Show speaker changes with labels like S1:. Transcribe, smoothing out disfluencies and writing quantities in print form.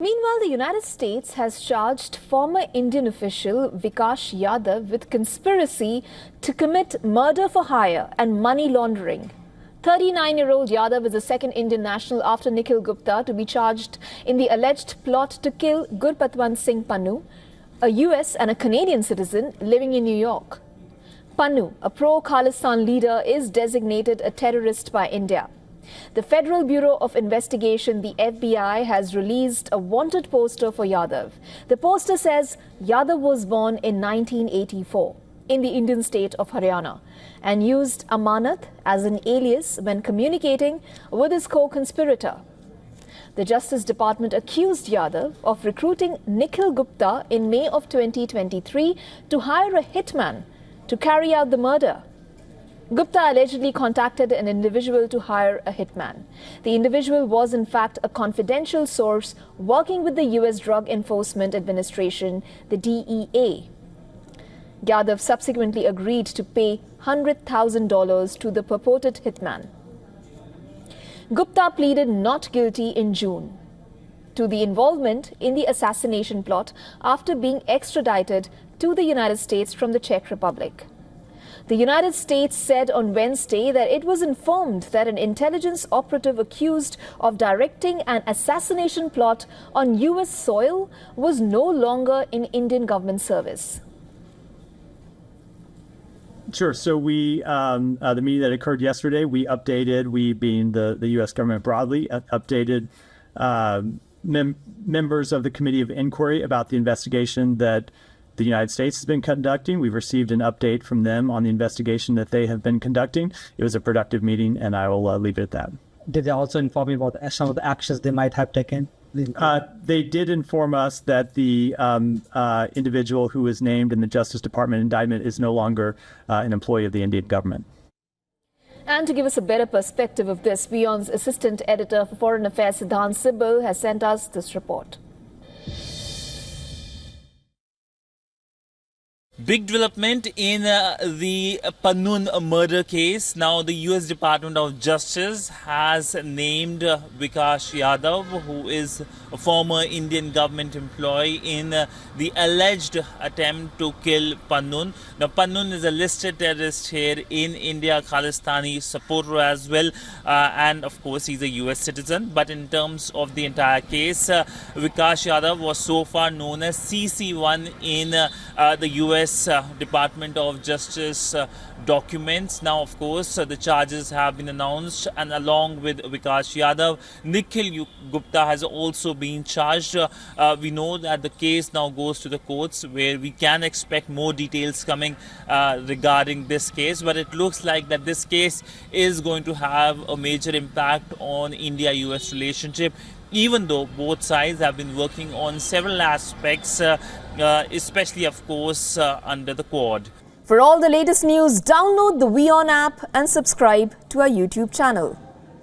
S1: Meanwhile, the United States has charged former Indian official Vikash Yadav with conspiracy to commit murder for hire and money laundering. 39-year-old Yadav is the second Indian national after Nikhil Gupta to be charged in the alleged plot to kill Gurpatwant Singh Pannu, a US and a Canadian citizen living in New York. Pannu, a pro-Khalistan leader, is designated a terrorist by India. The Federal Bureau of Investigation, the FBI, has released a wanted poster for Yadav. The poster says Yadav was born in 1984 in the Indian state of Haryana and used Amanat as an alias when communicating with his co-conspirator. The Justice Department accused Yadav of recruiting Nikhil Gupta in May of 2023 to hire a hitman to carry out the murder. Gupta allegedly contacted an individual to hire a hitman. The individual was in fact a confidential source working with the US Drug Enforcement Administration, the DEA. Yadav subsequently agreed to pay $100,000 to the purported hitman. Gupta pleaded not guilty in June to the involvement in the assassination plot after being extradited to the United States from the Czech Republic. The United States said on Wednesday that it was informed that an intelligence operative accused of directing an assassination plot on US soil was no longer in Indian government service.
S2: Sure. So the meeting that occurred yesterday, we being the U.S. government broadly, updated members of the Committee of Inquiry about the investigation that the United States has been conducting. We've received an update from them on the investigation that they have been conducting. It was a productive meeting, and I will leave it at that.
S3: Did they also inform you about some of the actions they might have taken?
S2: They did inform us that the individual who was named in the Justice Department indictment is no longer an employee of the Indian government.
S1: And to give us a better perspective of this, WION's Assistant Editor for Foreign Affairs, Siddhant Sibal, has sent us this report.
S4: Big development in the Pannun murder case. Now the US Department of Justice has named Vikash Yadav, who is a former Indian government employee, in the alleged attempt to kill Pannun. Now Pannun is a listed terrorist here in India, Khalistani supporter as well, and of course he's a US citizen. But in terms of the entire case, Vikash Yadav was so far known as CC1 in the US Department of Justice documents. Now, of course, the charges have been announced, and along with Vikash Yadav, Nikhil Gupta has also been charged. We know that the case now goes to the courts, where we can expect more details coming regarding this case. But it looks like that this case is going to have a major impact on India-US relationship, even though both sides have been working on several aspects, especially, of course, under the Quad.
S1: For all the latest news, download the WION app and subscribe to our YouTube channel.